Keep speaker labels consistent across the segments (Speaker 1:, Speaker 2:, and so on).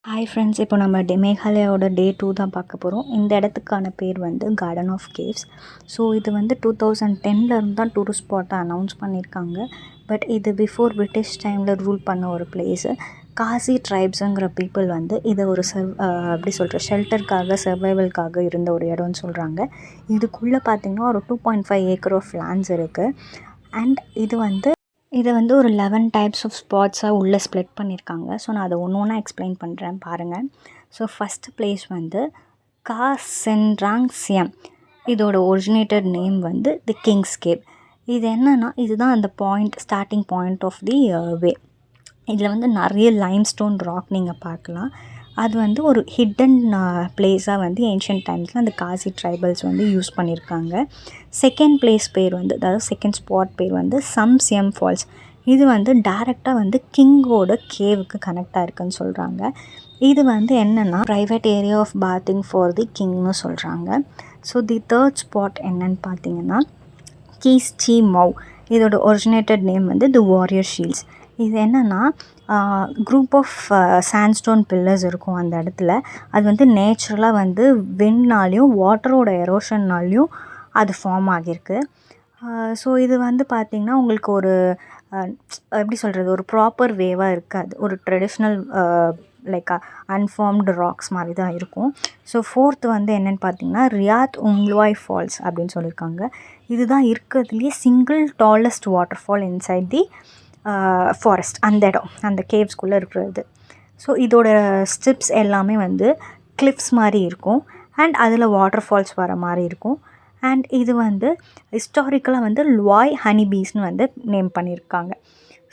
Speaker 1: Hi friends, இப்போ நம்ம மேகாலயாவோட டே 2 தான் பார்க்க போகிறோம். இந்த இடத்துக்கான பேர் வந்து கார்டன் ஆஃப் கேவ்ஸ். ஸோ இது வந்து 2010 தான் டூரிஸ்ட் ஸ்பாட்டை அனௌன்ஸ் பண்ணியிருக்காங்க. பட் இது பிஃபோர் பிரிட்டிஷ் டைமில் ரூல் பண்ண ஒரு பிளேஸு. காசி ட்ரைப்ஸுங்கிற பீப்புள் வந்து இதை ஒரு அப்படி சொல்கிற ஷெல்டருக்காக சர்வைவலுக்காக இருந்த ஒரு இடம்னு சொல்கிறாங்க. இதுக்குள்ளே பார்த்திங்கன்னா ஒரு 2.5 ஏக்கர் ஆஃப் லேண்ட்ஸ் இருக்குது. அண்ட் இதை வந்து ஒரு 11 டைப்ஸ் ஆஃப் ஸ்பாட்ஸாக உள்ளே ஸ்ப்ளிட் பண்ணியிருக்காங்க. ஸோ நான் அதை ஒன்று ஒன்றா எக்ஸ்பிளைன் பண்ணுறேன் பாருங்கள். ஸோ ஃபஸ்ட்டு பிளேஸ் வந்து கா சென்ட்ராங் சியம். இதோட ஒரிஜினேட்டட் நேம் வந்து தி கிங்ஸ் கேவ். இது என்னென்னா, இதுதான் அந்த ஸ்டார்டிங் பாயிண்ட் ஆஃப் தி வே. இதில் வந்து நிறைய லைம்ஸ்டோன் ராக் நீங்கள் பார்க்கலாம். அது வந்து ஒரு ஹிடன் பிளேஸாக வந்து ஏன்ஷியன்ட் டைம்ஸில் அந்த காசி ட்ரைபல்ஸ் வந்து யூஸ் பண்ணியிருக்காங்க. செகண்ட் பிளேஸ் பேர் வந்து, அதாவது செகண்ட் ஸ்பாட் பேர் வந்து சம்சியம் ஃபால்ஸ். இது வந்து டைரெக்டாக வந்து கிங்கோட கேவுக்கு கனெக்டாக இருக்குதுன்னு சொல்கிறாங்க. இது வந்து என்னென்னா private area of bathing for the கிங்னு சொல்கிறாங்க. ஸோ தி தேர்ட் ஸ்பாட் என்னன்னு பார்த்தீங்கன்னா கீஸ் சி மவ். இதோட ஒரிஜினேட்டட் நேம் வந்து தி வாரியர் ஷீல்ட்ஸ். இது என்னென்னா குரூப் ஆஃப் சாண்ட்ஸ்டோன் பில்லர்ஸ் இருக்கும் அந்த இடத்துல. அது வந்து நேச்சுரலாக வந்து விண்ட்னாலையும் வாட்டரோட எரோஷன்னாலையும் அது ஃபார்ம் ஆகியிருக்கு. ஸோ இது வந்து பார்த்திங்கன்னா உங்களுக்கு ஒரு எப்படி சொல்கிறது, ஒரு ப்ராப்பர் வேவாக இருக்காது. ஒரு ட்ரெடிஷ்னல் லைக் அன்ஃபார்ம்டு ராக்ஸ் மாதிரி தான் இருக்கும். ஸோ ஃபோர்த்து வந்து என்னென்னு பார்த்தீங்கன்னா ரியாத் உம்லுவாய் ஃபால்ஸ் அப்படின்னு சொல்லியிருக்காங்க. இதுதான் இருக்கிறதுலேயே single tallest water fall inside the forest. அந்த இடம் அந்த கேவ்ஸ்குள்ளே இருக்கிறது. ஸோ இதோட ஸ்ட்ரிப்ஸ் எல்லாமே வந்து கிளிப்ஸ் மாதிரி இருக்கும். அண்ட் அதில் வாட்டர் ஃபால்ஸ் வர மாதிரி இருக்கும். அண்ட் இது வந்து ஹிஸ்டாரிக்கலாக வந்து லுவாய் ஹனிபீஸ்னு வந்து நேம் பண்ணியிருக்காங்க.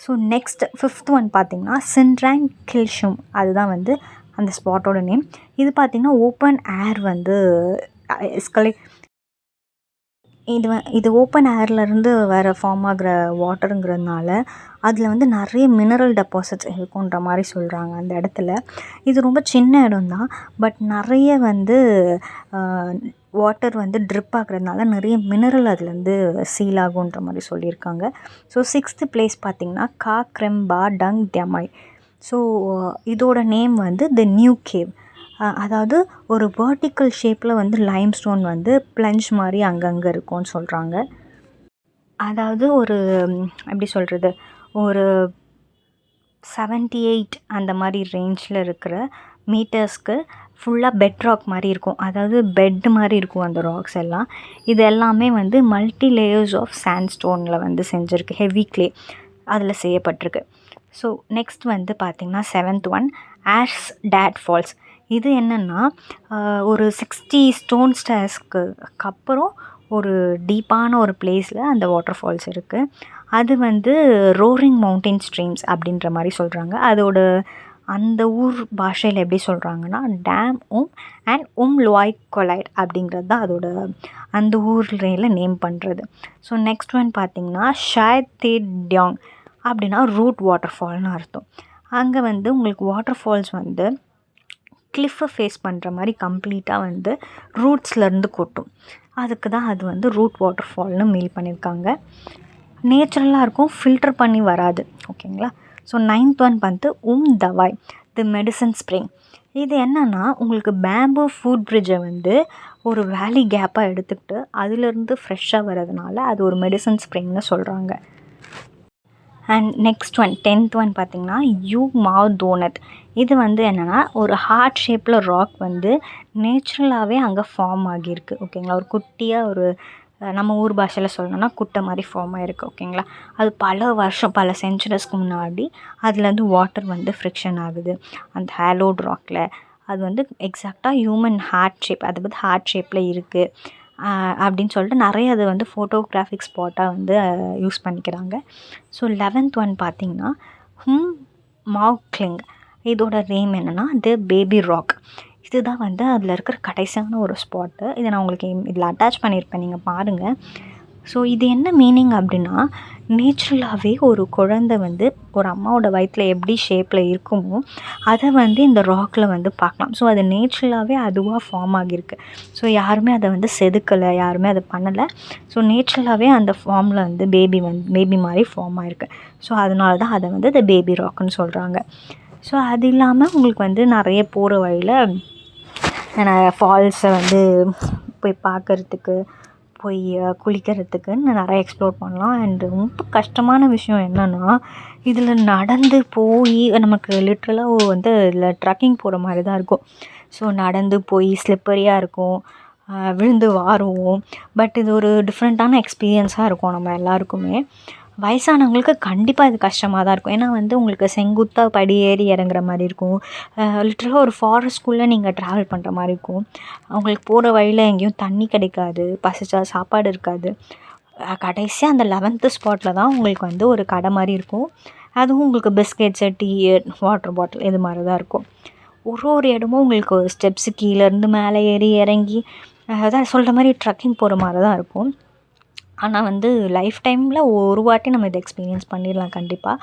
Speaker 1: ஸோ நெக்ஸ்ட் ஃபிஃப்த் ஒன் பார்த்திங்கன்னா சின்ட்ராங் கில்ஷும். அதுதான் வந்து அந்த ஸ்பாட்டோட நேம். இது பார்த்திங்கன்னா ஓப்பன் ஏர் வந்து இது ஓப்பன் ஏர்லேருந்து வேறு ஃபார்ம் ஆகிற வாட்டருங்கிறதுனால அதில் வந்து நிறைய மினரல் டெபாசிட்ஸ் இருக்குன்ற மாதிரி சொல்கிறாங்க அந்த இடத்துல. இது ரொம்ப சின்ன இடம் தான், பட் நிறைய வந்து வாட்டர் வந்து ட்ரிப் ஆகுறதுனால நிறைய மினரல் அதுலேருந்து சீல் ஆகுன்ற மாதிரி சொல்லியிருக்காங்க. ஸோ சிக்ஸ்த்து பிளேஸ் பார்த்திங்கன்னா கா க்ரெம்பா டங் டெமாய். ஸோ இதோட நேம் வந்து தி நியூ கேவ். அதாவது ஒரு வெர்டிக்கல் ஷேப்பில் வந்து லைம்ஸ்டோன் வந்து பிளஞ்ச் மாதிரி அங்கங்கே இருக்கும்னு சொல்கிறாங்க. அதாவது ஒரு எப்படி சொல்கிறது, ஒரு 78 அந்த மாதிரி ரேஞ்சில் இருக்கிற மீட்டர்ஸ்க்கு ஃபுல்லாக பெட் ராக் மாதிரி இருக்கும். அதாவது பெட் மாதிரி இருக்கும் அந்த ராக்ஸ் எல்லாம். இது எல்லாமே வந்து மல்டி லேயர்ஸ் ஆஃப் சாண்ட்ஸ்டோனில் வந்து செஞ்சுருக்கு. ஹெவி க்ளே அதில் செய்யப்பட்டிருக்கு. ஸோ நெக்ஸ்ட் வந்து பார்த்திங்கன்னா seventh one as date falls. இது என்னென்னா ஒரு 60 ஸ்டோன் ஸ்டேர்ஸ்க்கு அப்புறம் ஒரு டீப்பான ஒரு பிளேஸில் அந்த வாட்டர் ஃபால்ஸ் இருக்குது. அது வந்து ரோரிங் மவுண்டைன் ஸ்ட்ரீம்ஸ் அப்படின்ற மாதிரி சொல்கிறாங்க. அதோட அந்த ஊர் பாஷையில் எப்படி சொல்கிறாங்கன்னா டேம் அண்ட் லுவாய் கொலைட் அப்படிங்கிறது தான் அதோட அந்த ஊரில் நேம் பண்ணுறது. ஸோ நெக்ஸ்ட் ஒன் பார்த்திங்கன்னா ஷாய் தே டியாங் அப்படின்னா ரூட் வாட்டர் ஃபால்னு அர்த்தம். அங்கே வந்து உங்களுக்கு வாட்டர் ஃபால்ஸ் வந்து கிளிஃபை ஃபேஸ் பண்ணுற மாதிரி கம்ப்ளீட்டாக வந்து ரூட்ஸ்லேருந்து கொட்டும். அதுக்கு தான் அது வந்து ரூட் வாட்டர் ஃபால்னு மீல் பண்ணியிருக்காங்க. நேச்சுரலாக இருக்கும், ஃபில்டர் பண்ணி வராது. ஓகேங்களா. ஸோ நைன்த் ஒன் வந்து தவாய் தி மெடிசன் ஸ்ப்ரிங். இது என்னென்னா உங்களுக்கு பேம்பூ ஃபுட் பிரிட்ஜை வந்து ஒரு வேலி கேப்பாக எடுத்துக்கிட்டு அதிலேருந்து ஃப்ரெஷ்ஷாக வர்றதுனால அது ஒரு மெடிசன் ஸ்ப்ரிங்னு சொல்கிறாங்க. And next one 10th one பார்த்திங்கன்னா யூ மாவ் தோனத். இது வந்து என்னென்னா ஒரு ஹார்ட் ஷேப்பில் ராக் வந்து நேச்சுரலாகவே அங்கே ஃபார்ம் ஆகியிருக்கு. ஓகேங்களா. ஒரு குட்டியாக ஒரு நம்ம ஊர் பாஷையில் சொல்லணும்னா குட்டை மாதிரி ஃபார்ம் ஆகிருக்கு. ஓகேங்களா. அது பல சென்ச்சுரிஸ்க்கு முன்னாடி அதுலேருந்து வாட்டர் வந்து ஃப்ரிக்ஷன் ஆகுது அந்த ஹேலோட் ராக்கில். அது வந்து எக்ஸாக்டாக ஹியூமன் ஹார்ட் ஷேப், அது வந்து ஹார்ட் ஷேப்பில் இருக்குது அப்படின்னு சொல்லிட்டு நிறைய அது வந்து ஃபோட்டோகிராஃபிக் ஸ்பாட்டாக வந்து யூஸ் பண்ணிக்கிறாங்க. ஸோ 11th ஒன் பார்த்திங்கன்னா மாவ் கிளிங். இதோட நேம் என்னென்னா தி பேபி ராக். இதுதான் வந்து அதில் இருக்கிற கடைசியான ஒரு ஸ்பாட்டு. இதை நான் உங்களுக்கு இதில் அட்டாச் பண்ணியிருப்பேன், நீங்கள் பாருங்கள். ஸோ இது என்ன மீனிங் அப்படின்னா நேச்சுரலாகவே ஒரு குழந்தை வந்து ஒரு அம்மாவோட வயிற்றில் எப்படி ஷேப்பில் இருக்குமோ அதை வந்து இந்த ராக்கில் வந்து பார்க்கலாம். ஸோ அது நேச்சுரலாகவே அதுவாக ஃபார்ம் ஆகியிருக்கு. ஸோ யாருமே அதை வந்து செதுக்கலை, யாருமே அதை பண்ணலை. ஸோ நேச்சுரலாகவே அந்த ஃபார்மில் வந்து பேபி மாதிரி ஃபார்ம் ஆகிருக்கு. ஸோ அதனால தான் அதை வந்து இந்த பேபி ராக்குன்னு சொல்கிறாங்க. ஸோ அது இல்லாமல் உங்களுக்கு வந்து நிறைய போகிற வழியில் ஃபால்ஸை வந்து போய் பார்க்குறதுக்கு, போய் குளிக்கிறதுக்குன்னு நிறைய எக்ஸ்ப்ளோர் பண்ணலாம். அண்டு ரொம்ப கஷ்டமான விஷயம் என்னென்னா, இதில் நடந்து போய் நமக்கு லிட்ரலாக வந்து இதில் ட்ரக்கிங் போகிற மாதிரி தான் இருக்கும். ஸோ நடந்து போய் ஸ்லிப்பரியாக இருக்கும், விழுந்து வாருவோம். பட் இது ஒரு டிஃப்ரெண்ட்டான எக்ஸ்பீரியன்ஸாக இருக்கும் நம்ம எல்லாருக்குமே. வயசானவங்களுக்கு கண்டிப்பாக இது கஷ்டமாக தான் இருக்கும். ஏன்னா வந்து உங்களுக்கு செங்குத்தாக படி ஏறி இறங்குற மாதிரி இருக்கும். லிட்ரலாக ஒரு ஃபாரஸ்ட்குள்ளே நீங்கள் ட்ராவல் பண்ணுற மாதிரி இருக்கும். அவங்களுக்கு போகிற வழியில் எங்கேயும் தண்ணி கிடைக்காது, பசிச்சா சாப்பாடு இருக்காது. கடைசியாக அந்த 11th ஸ்பாட்டில் தான் உங்களுக்கு வந்து ஒரு கடை மாதிரி இருக்கும். அதுவும் உங்களுக்கு பிஸ்கெட்ஸு, டீ, வாட்டர் பாட்டில் இது மாதிரி தான் இருக்கும். ஒரு இடமும் உங்களுக்கு ஸ்டெப்ஸு கீழேருந்து மேலே ஏறி இறங்கி அதான் சொல்கிற மாதிரி ட்ரக்கிங் போகிற மாதிரி தான் இருக்கும். ஆனால் வந்து லைஃப் டைமில் ஒரு வாட்டி நம்ம இதை எக்ஸ்பீரியன்ஸ் பண்ணிடலாம் கண்டிப்பாக.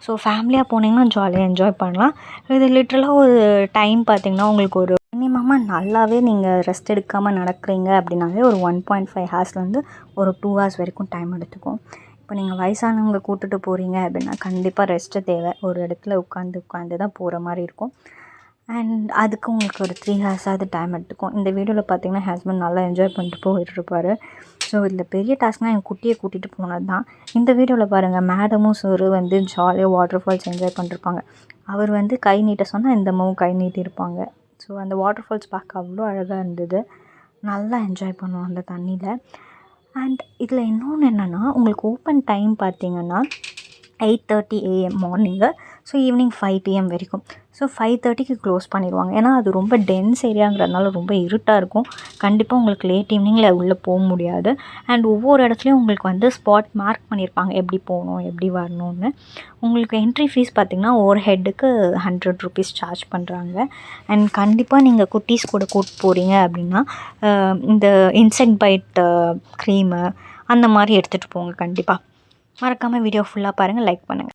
Speaker 1: ஸோ ஃபேமிலியாக போனீங்கன்னா ஜாலியாக என்ஜாய் பண்ணலாம். இது லிட்ரலாக ஒரு டைம் பார்த்திங்கன்னா உங்களுக்கு ஒரு மினிமமாக நல்லாவே நீங்கள் ரெஸ்ட் எடுக்காமல் நடக்கிறீங்க அப்படின்னாலே ஒரு 1.5 ஹார்ஸ்லேருந்து ஒரு 2 ஹார்ஸ் வரைக்கும் டைம் எடுத்துக்கும். இப்போ நீங்கள் வயசானவங்க கூப்பிட்டுட்டு போகிறீங்க அப்படின்னா கண்டிப்பாக ரெஸ்ட்டு தேவை. ஒரு இடத்துல உட்காந்து தான் போகிற மாதிரி இருக்கும். அண்ட் அதுக்கு உங்களுக்கு ஒரு 3 ஹார்ஸாவது டைம் எடுத்துக்கும். இந்த வீடியோவில் பார்த்தீங்கன்னா ஹஸ்பண்ட் நல்லா என்ஜாய் பண்ணிட்டு போயிட்டுருப்பார். ஸோ இதில் பெரிய டாஸ்க்னால் என் குட்டியை கூட்டிகிட்டு போனது தான். இந்த வீடியோவில் பாருங்கள், மேடமும் சார் வந்து ஜாலியாக வாட்டர் ஃபால்ஸ் என்ஜாய் பண்ணிருப்பாங்க. அவர் வந்து கை நீட்ட சொன்னால் இந்த அம்மாவும் கை நீட்டியிருப்பாங்க. ஸோ அந்த வாட்டர் ஃபால்ஸ் பார்க்க அவ்வளோ அழகாக இருந்தது. நல்லா என்ஜாய் பண்ணுவோம் அந்த தண்ணியில். அண்ட் இதில் இன்னொன்று என்னென்னா, உங்களுக்கு ஓப்பன் டைம் பார்த்திங்கன்னா 8:30 AM morning. So evening 5 PM வரைக்கும். ஸோ 5:30க்கு க்ளோஸ் பண்ணிடுவாங்க. ஏன்னா அது ரொம்ப டென்ஸ் ஏரியாங்கிறதுனால ரொம்ப இருட்டாக இருக்கும். கண்டிப்பாக உங்களுக்கு லேட் ஈவினிங்கில் உள்ளே போக முடியாது. அண்ட் ஒவ்வொரு இடத்துலையும் உங்களுக்கு வந்து ஸ்பாட் மார்க் பண்ணியிருப்பாங்க, எப்படி போகணும் எப்படி வரணும்னு. உங்களுக்கு என்ட்ரி ஃபீஸ் பார்த்திங்கன்னா ஒரு ஹெட்டுக்கு 100 ருபீஸ் சார்ஜ் பண்ணுறாங்க. அண்ட் கண்டிப்பாக நீங்கள் குட்டீஸ் கூட கூப்பிட்டு போகிறீங்க அப்படின்னா இந்த இன்செக்ட் பைட் க்ரீமு அந்த மாதிரி எடுத்துகிட்டு போங்க. கண்டிப்பாக மறக்காமல் வீடியோ ஃபுல்லாக பாருங்கள், லைக் பண்ணுங்கள்.